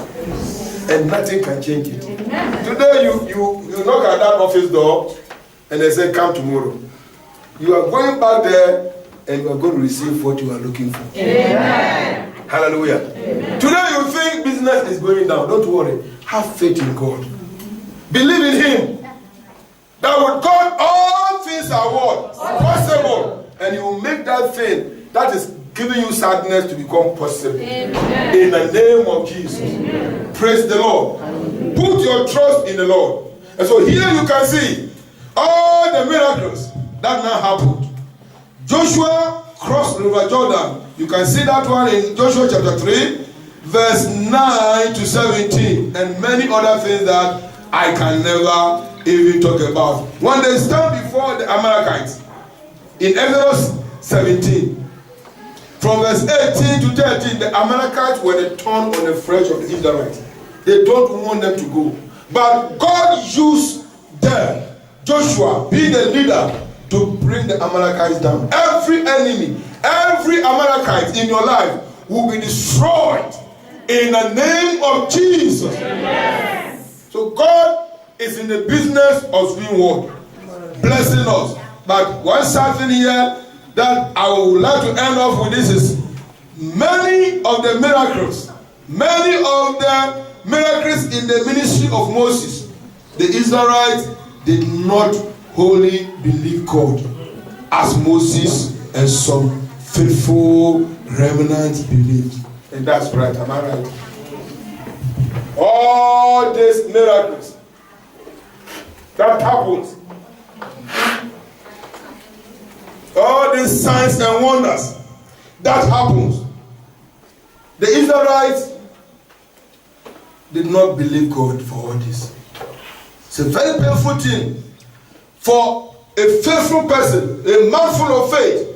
And nothing can change it. Amen. Today you knock at that office door and they say come tomorrow. You are going back there and you are going to receive what you are looking for. Amen. Hallelujah. Amen. Today you think business is going down. Don't worry. Have faith in God. Believe in Him. That with God all things are what? Possible. And He will make that thing that is giving you sadness to become possible. Amen. In the name of Jesus. Amen. Praise the Lord. Amen. Put your trust in the Lord. And so here you can see all the miracles that now happened. Joshua crossed the River Jordan. You can see that one in Joshua chapter 3, verse 9 to 17, and many other things that I can never even talk about. When they stand before the Amalekites in Exodus 17, from verse 18 to 13, the Amalekites were the thorn on the flesh of the Israelites. They don't want them to go. But God used them, Joshua being the leader, to bring the Amalekites down. Every enemy, every Amalekite in your life will be destroyed in the name of Jesus. Yes. So God is in the business of doing what? Blessing us. But one certain here that I would like to end off with this is many of the miracles in the ministry of Moses, the Israelites did not wholly believe God as Moses and some faithful remnants believed. And that's right, am I right? All these miracles that happens, all these signs and wonders that happens, the Israelites did not believe God for all this. It's a very painful thing for a faithful person, a man full of faith,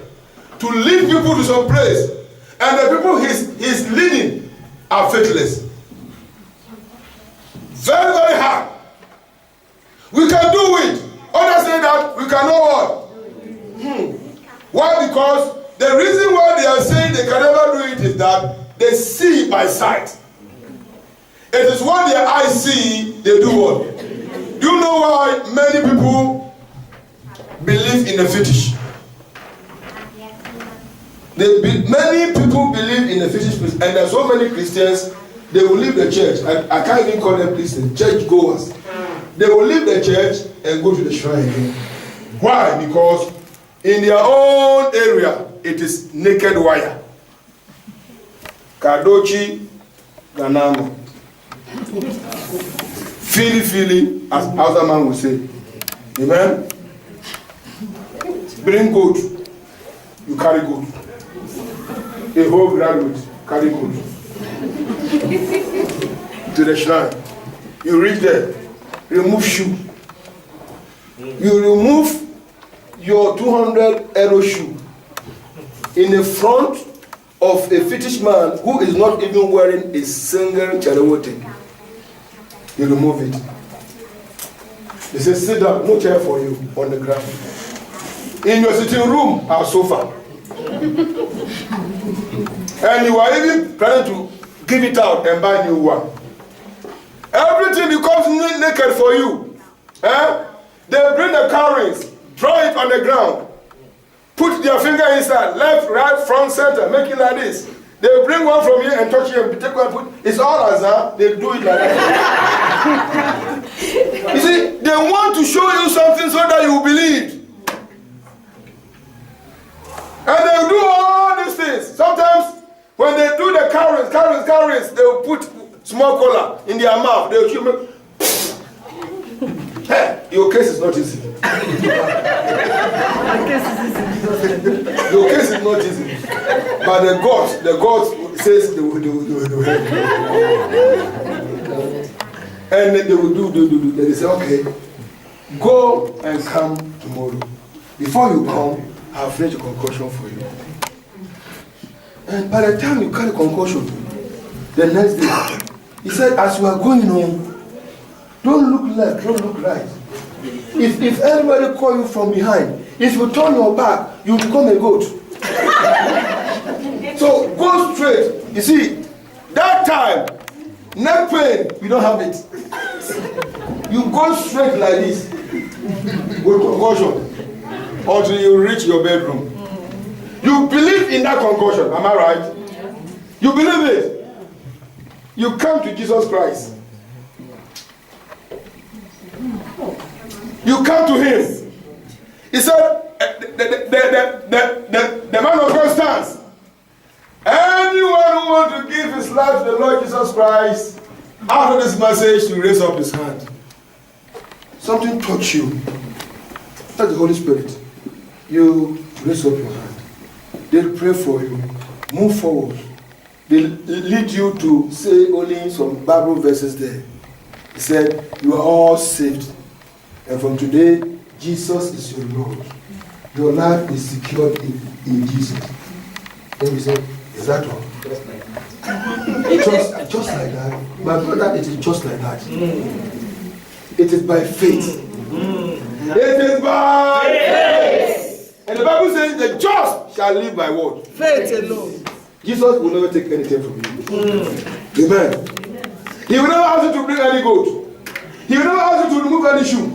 to lead people to some place, and the people he's leading are faithless. Very, very hard. We can do it. Others say that we cannot what? Why? Because the reason why they are saying they can never do it is that they see by sight. It is what their eyes see, they do what? Do you know why many people believe in a fetish? Many people believe in a fetish, and there are so many Christians, they will leave the church. I can't even call them Christians, church goers. They will leave the church and go to the shrine again. Why? Because in their own area, it is naked wire. Kadochi Ganano. Fili, as other man will say. Amen? Bring gold. You carry gold. A whole graduate. carry gold to the shrine. You reach there, remove shoe. You remove your 200 euro shoe in the front of a fetish man who is not even wearing a single charawote. You remove it. They say, sit down, no chair for you on the ground. In your sitting room, our sofa. And you are even planning to give it out and buy a new one. Everything becomes naked for you. They bring the cowrings, draw it on the ground, put their finger inside, left, right, front, center, make it like this. They bring one from here and touch it and take one, put it's all as that. They do it like that. You see, they want to show you something so that you believe. And they do all these things. Sometimes when they do the cowrings, they will put small cola in their mouth. They will keep me. Hey, your case is not easy. Your case is not easy. But the God says they will help you. And then they will do. Then they say, okay, go and come tomorrow. Before you come, I'll finish a concoction for you. And by the time you carry concoction, the next day, he said, as you are going home, don't look left, don't look right. If anybody call you from behind, if you turn your back, you become a goat. So go straight. You see, that time, neck pain, you don't have it. You go straight like this with concussion until you reach your bedroom. You believe in that concussion, am I right? You believe it. You come to Jesus Christ. You come to him. He said, the man of God stands. Anyone who wants to give his life to the Lord Jesus Christ, after this message, you raise up his hand. Something touch you. That's the Holy Spirit. You raise up your hand. They'll pray for you. Move forward. They'll lead you to say only some Bible verses there. He said, you are all saved. And from today, Jesus is your Lord. Your life is secured in Jesus. Then we say, is that all? Just like that. My brother, it is just like that. It is by faith. It is by faith. And the Bible says the just shall live by what? Faith alone. Jesus will never take anything from you. Amen. He will never ask you to bring any goat. He will never ask you to remove any shoe.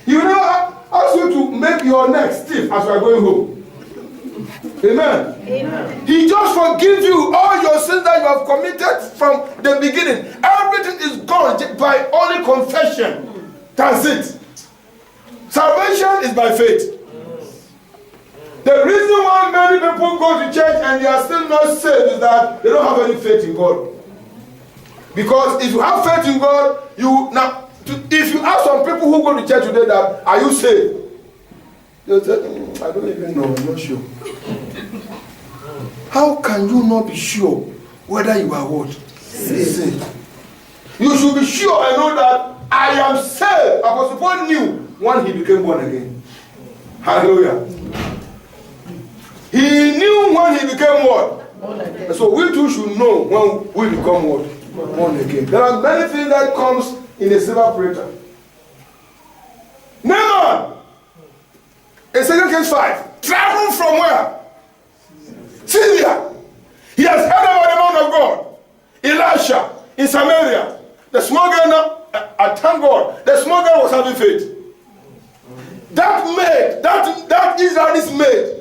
He will never ask you to make your neck stiff as you are going home. Amen. Amen. He just forgives you all your sins that you have committed from the beginning. Everything is gone by only confession. That's it. Salvation is by faith. The reason why many people go to church and they are still not saved is that they don't have any faith in God. Because if you have faith in God, if you ask some people who go to church today that, are you saved? They'll say, I don't even know, I'm not sure. How can you not be sure whether you are what? Saved. You should be sure and know that I am saved. Apostle Paul knew when he became born again. Hallelujah. He knew when he became what? And so we too should know when we become what? Born again. There are many things that comes in a silver platter. Naaman, in 2 Kings 5, traveled from where? Syria. He has heard about the man of God, Elisha, in Samaria. The small girl, I thank God, the small girl was having faith. That maid, that Israelite maid,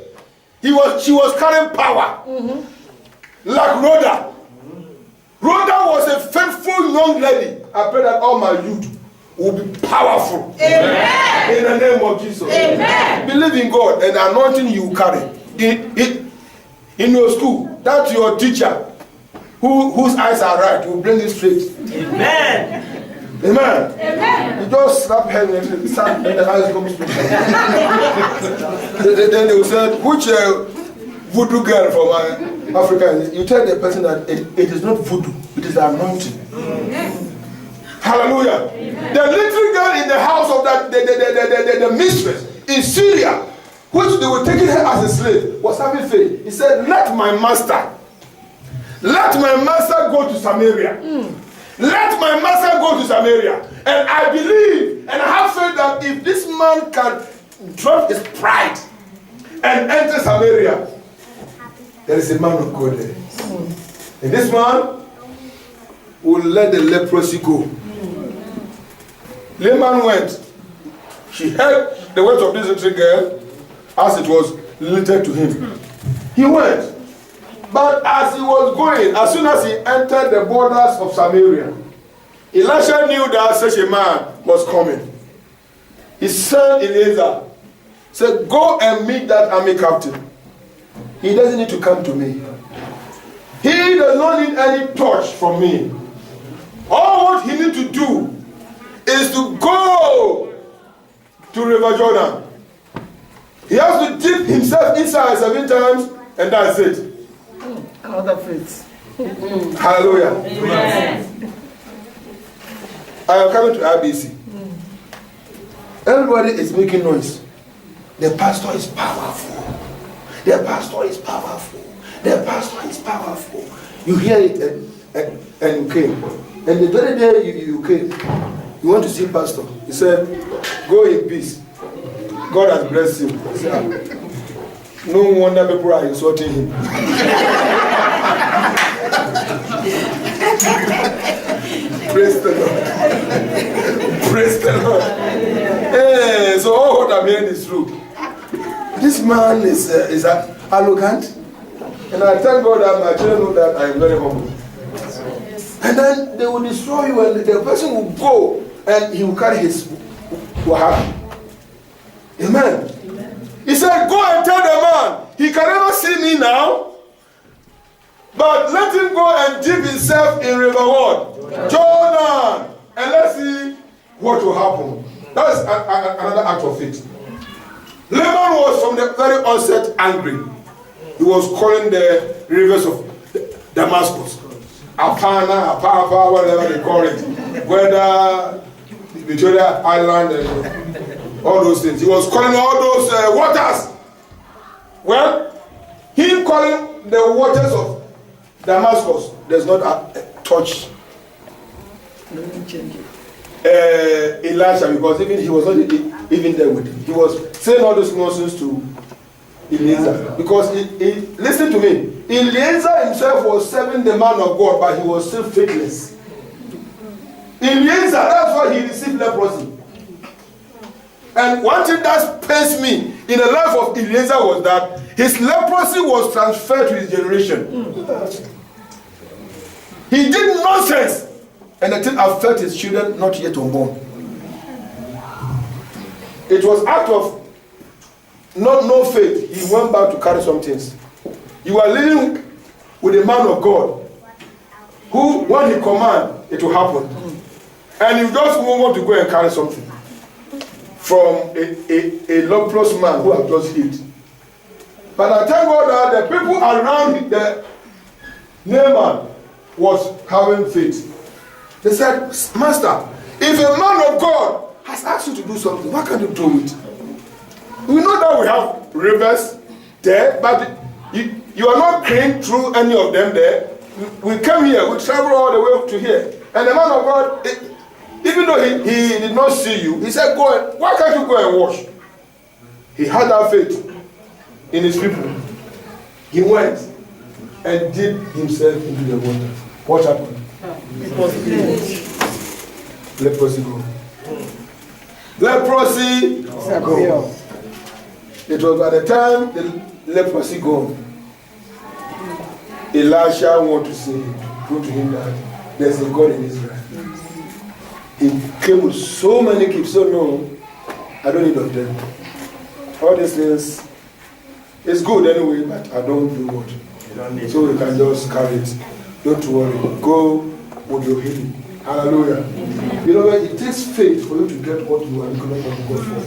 she was carrying power. Like Rhoda. Rhoda was a faithful young lady. I pray that all my youth will be powerful. Amen. In the name of Jesus. Amen. Believe in God and the anointing you carry. In your school, that's your teacher whose eyes are right will bring it straight. Amen. Amen. Amen. You just slap her and the eyes come straight. Then they will say, which voodoo girl from Africa, you tell the person that it is not voodoo, it is the anointing. Hallelujah. The little girl in the house of the mistress in Syria, which they were taking her as a slave, was having faith. He said, let my master go to Samaria. Let my master go to Samaria. And I believe and I have faith that if this man can drop his pride and enter Samaria, there is a man of God there. And this man will let the leprosy go. Layman went. She heard the words of this little girl as it was related to him. He went. But as he was going, as soon as he entered the borders of Samaria, Elisha knew that such a man was coming. His son Eliezer said, go and meet that army captain. He doesn't need to come to me. He does not need any touch from me. All what he needs to do is to go to River Jordan. He has to dip himself inside 7 times, and that's it. Another faith. Hallelujah. Amen. I am coming to RBC. Everybody is making noise. The pastor is powerful. The pastor is powerful. The pastor is powerful. You hear it and you came. And the very day you came, you want to see pastor. He said, go in peace. God has blessed you. He said, no wonder people are insulting him. Praise the Lord. Praise the Lord. Hey, so all what I'm hearing is true. This man is arrogant. And I thank God that my children know that I am very humble. And then they will destroy you and the person will go and he will carry his wahab. Amen. He said, go and tell the man, he can never see me now, but let him go and dip himself in River Jordan, and let's see what will happen. That is another act of faith. Laban was from the very onset angry. He was calling the rivers of Damascus, Apana, Apapa, whatever they call it, whether Victoria Island and all those things. He was calling all those waters. Well, him calling the waters of Damascus does not touch Elisha, because even he was not even there with him. He was saying all those nonsense to Eliezer, because listen to me, Eliezer himself was serving the man of God, but he was still faithless. Eliezer, that's why he received leprosy. And one thing that pains me in the life of Eliezer was that his leprosy was transferred to his generation. He did nonsense, and the thing affected his children not yet unborn. It was out of no faith. He went back to carry some things. You are living with a man of God who, when he commands, it will happen. And you just want to go and carry something from a leprous man who has just healed. But I thank God that the people around the Naaman was having faith. They said, Master, if a man of God has asked you to do something, why can't you do it? We know that we have rivers there, but you are not going through any of them there. We came here, we travel all the way to here. And the man of God, even though he did not see you, he said, go and, why can't you go and wash? He had that faith in his people. He went and dipped himself into the water. What happened? It was cleansed. Leprosy go. Leprosy go. It was by the time the leprosy gone, Elisha wanted to say, prove to him that there's a God in Israel. He came with so many gifts, so no, I don't need of them. All these things, it's good anyway, but I don't do what. So you can just carry it. Don't worry. Go with your healing. Hallelujah. You know, it takes faith for you to get what you are connected to God for.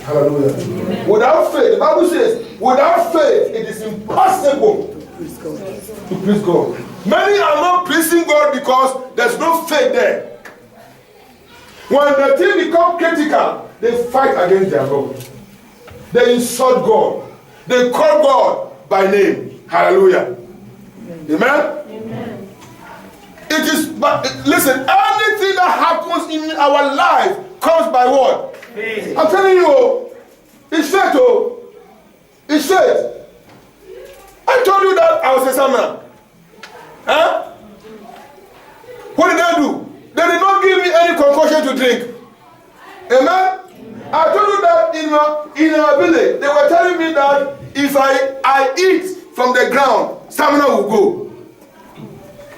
Hallelujah. Without faith, the Bible says, without faith, it is impossible Praise God. To please God. Many are not pleasing God because there's no faith there. When the thing becomes critical, they fight against their God. They insult God. They call God by name. Hallelujah. Amen? Amen. It is, but listen, anything that happens in our life comes by what? Faith. I'm telling you, it's faith. Oh, it's faith. I told you that I was a salmon. Huh? What did I do? They did not give me any concoction to drink. Amen? I told you that in our village, they were telling me that if I eat from the ground, stamina will go.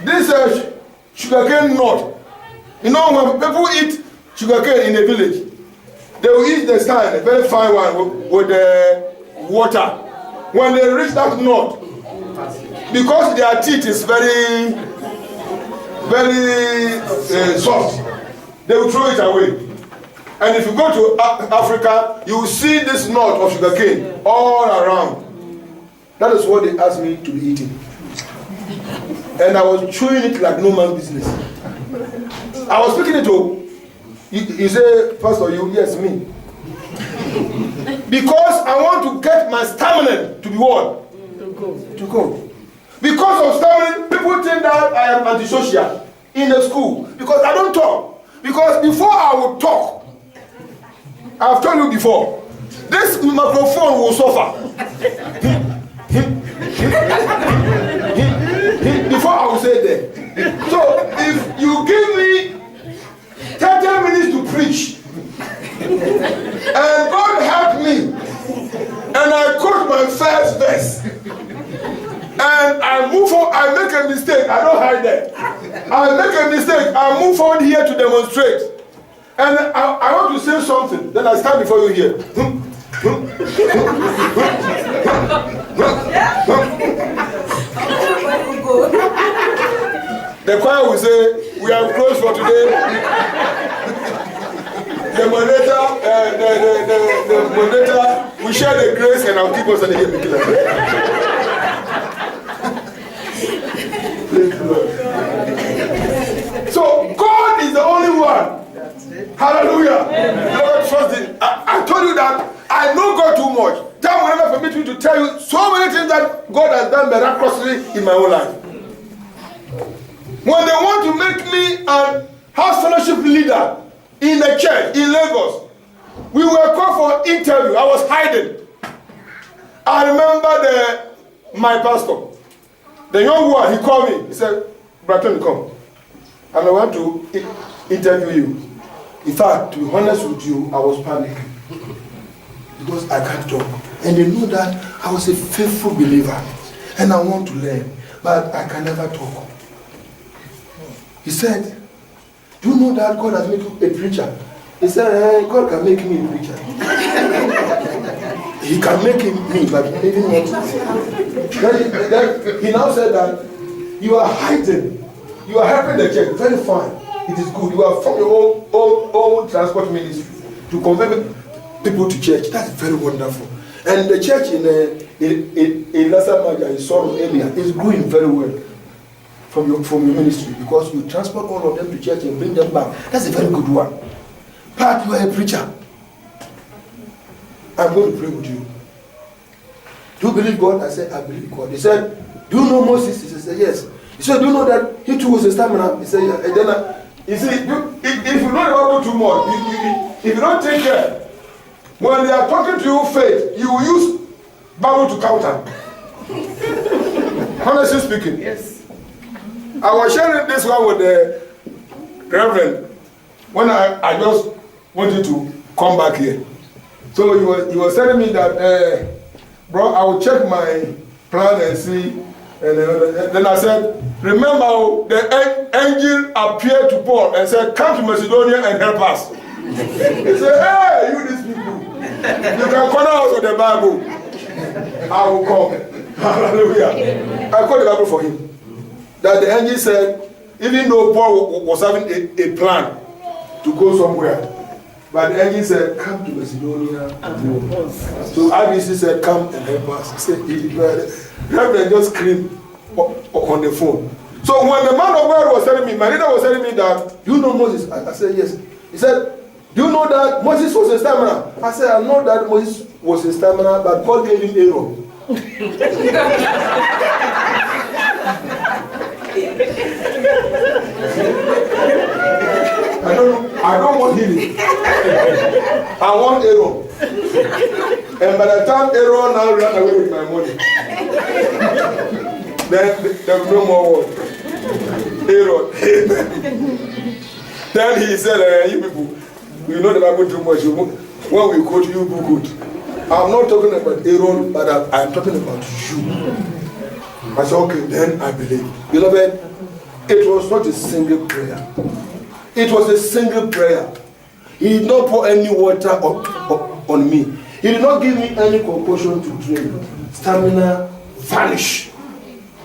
This sugarcane nut. You know, when people eat sugarcane in a village, they will eat the stand, a very fine one with the water. When they reach that nut, because their teeth is very, very soft, they will throw it away. And if you go to Africa, you will see this nut of sugarcane all around. That is what they asked me to be eating. And I was chewing it like no man's business. I was speaking it to you say, Pastor, you, yes, me. Because I want to get my stamina to be what? To go. Because of stamina, people think that I am antisocial in the school. Because I don't talk. Because before I would talk, I've told you before, this microphone will suffer. Before I will say that. So if you give me 30 minutes to preach, and God help me, and I quote my first verse, and I move forward, I make a mistake, I don't hide that. I make a mistake, I move forward here to demonstrate. And I want to say something, then I stand before you here. The choir will say, we are closed for today. The moderator, the moderator will share the grace and I'll keep us on the here. So God is the only one. Hallelujah. I told you that I know God too much. Time will never permit me to tell you so many things that God has done miraculously in my own life. When they want to make me a house fellowship leader in the church in Lagos, we were called for interview. I was hiding. I remember my pastor, the young one, he called me. He said, Bratton, come. And I want to interview you. In fact, to be honest with you, I was panicking. Because I can't talk. And they know that I was a faithful believer. And I want to learn. But I can never talk. He said, do you know that God has made you a preacher? He said, hey, God can make me a preacher. He can make me, but he didn't want to. Then he now said that you are hiding. You are helping the church. Very fine. It is good. You are from your own transport ministry to convert people to church. That's very wonderful. And the church in Lassa Maja, in Soro area, is growing very well from your ministry because you transport all of them to church and bring them back. That's a very good one. But you are a preacher. I'm going to pray with you. Do you believe God? I said, I believe God. He said, do you know Moses? He said, yes. He said, do you know that he too was a stamina? He said, yeah. And then, you see, if you know the Bible too much, if you don't take care, when they are talking to you faith, you will use Bible to counter. Honestly speaking. Yes. I was sharing this one with the Reverend when I just wanted to come back here. So he was telling me that, bro, I will check my plan and see. And then I said, remember, the angel appeared to Paul and said, come to Macedonia and help us. He said, hey, you these people, you can corner us with the Bible. I will come. Hallelujah. I quote the Bible for him. That the angel said, even though Paul was having a plan to go somewhere, But the angel said, come to Macedonia. So IBC said, come and help us. He said, he declared. Reverend just screamed on the phone. So when the man of God was telling me, my leader was telling me that, you know Moses? I said, yes. He said, do you know that Moses was a stammerer? I said, I know that Moses was a stammerer, but God gave him Aaron. I don't want healing. I want Aaron. And by the time Aaron now ran away with my money, then there was no more word. Aaron. Then he said, you people, you know the Bible too much. When we quote you, do good. I'm not talking about Aaron, but I'm talking about you. I said, okay, then I believe. Beloved, it was not a single prayer. It was a single prayer. He did not pour any water on me. He did not give me any compulsion to drink. Stamina vanished.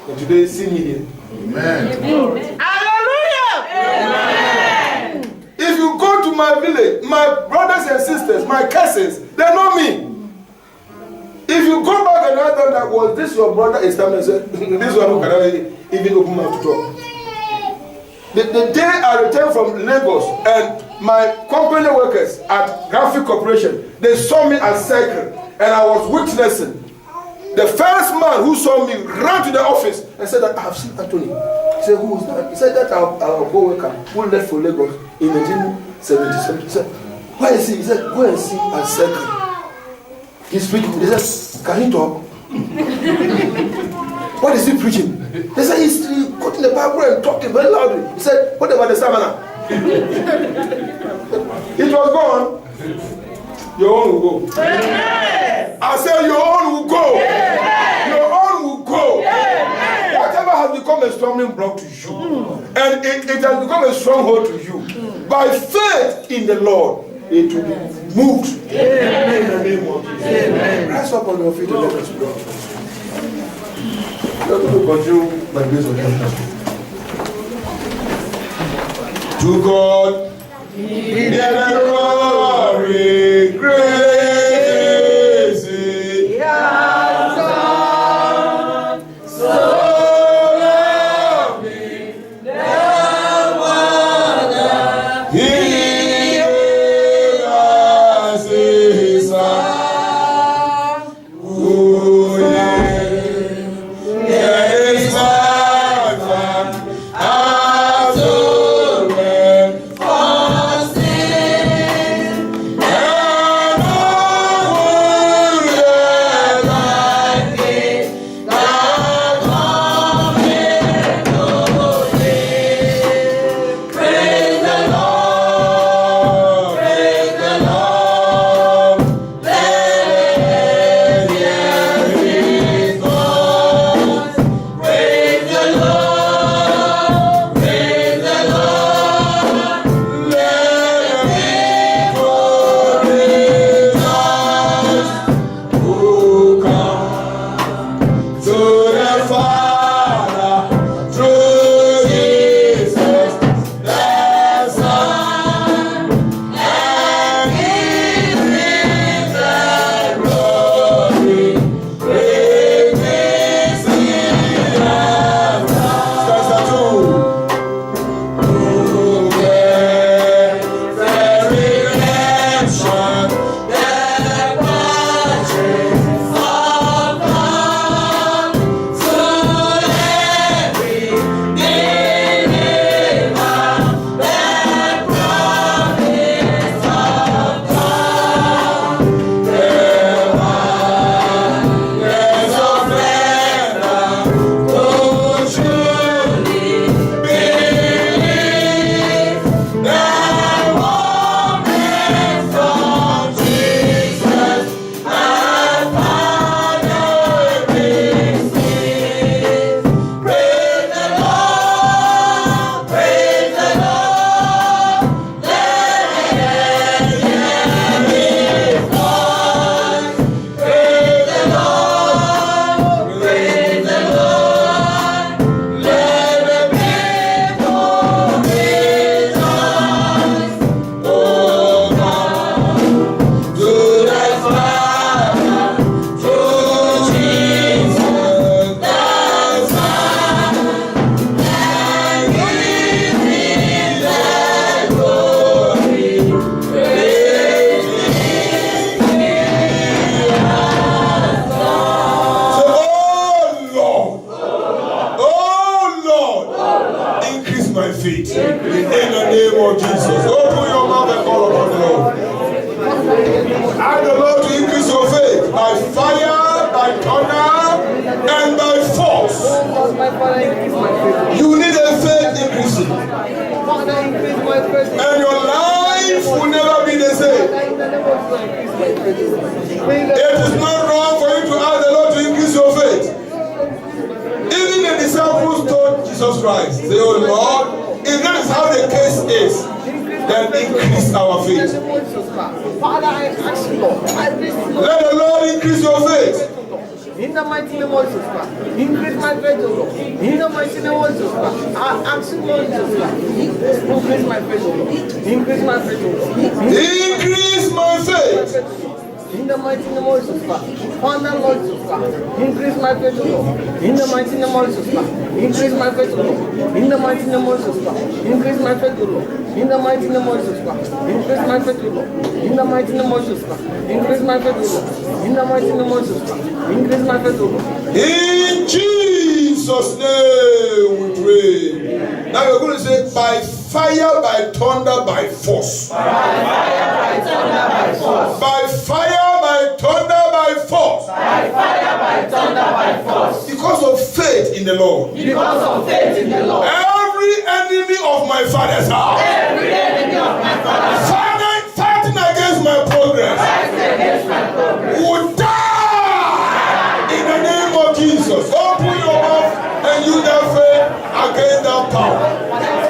And today, see me here. Amen. Hallelujah. Amen. If you go to my village, my brothers and sisters, my cousins, they know me. If you go back and ask them that, was this your brother? Is stamina said, this one who cannot even open mouth to talk. The day I returned from Lagos and my company workers at Graphic Corporation, they saw me at Circle and I was witnessing. The first man who saw me ran to the office and said that I have seen Anthony. He said, who is that? He said that our co-worker who left for Lagos in 1977. He said, where is he? He said, go and see at Circle. He's preaching. He said, can he talk? What is he preaching? They said he's quoting the Bible and talking very loudly. He said, what about the stamina? It was gone. Your own will go. Amen. I said your own will go. Amen. Your own will go. Amen. Whatever has become a stumbling block to you, and it has become a stronghold to you, by faith in the Lord, it will be moved. Amen. In the name of Jesus. Amen. Rise up on your feet and let us pray. Let us continue by grace of God. To God be the glory, grace He has done, so lovely, never He gave us His Son, who is my Father, my faith. In the name of Jesus. Open your mouth and call upon the Lord. Ask the Lord to increase your faith by fire, by thunder, and by force. You need a faith increasing. And your life will never be the same. It is not wrong for you to ask the Lord to increase your faith. Even the disciples told Jesus Christ, say, oh Lord, if that is how the case is, then increase our faith. Let the Lord increase your faith. In the mighty name of Jesus, increase my faith, Lord. In the mighty name of Jesus, I ask you, Lord Jesus, increase my faith, Lord. Increase my faith, Lord. Increase my faith. In the mighty name of Jesus, Father, Lord Jesus, increase my faith, Lord. In the mighty name of Jesus, increase my faith, Lord. In the mighty name of Jesus, increase my faith, Lord. In the mighty name of Jesus, increase my faith, Lord. In the mighty name of Jesus, increase my faith, Lord. In the mighty name of Jesus, increase my faith, Lord. In Jesus' name we pray. Now we're going to say, by fire, by thunder, by force. By fire, by thunder, by force. By fire, by thunder, by force. By fire, by thunder, by force. Because of faith in the Lord. Because of faith in the Lord. Every enemy of my father's house. Every enemy of my father's house. Fighting against my progress. Fighting against my progress. Would die in the name of Jesus. Open your mouth and use that faith against that power.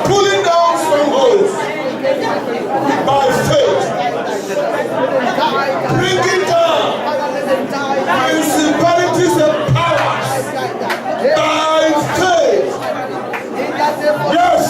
Pulling down strongholds by faith. Bringing down principalities and powers by faith. Yes.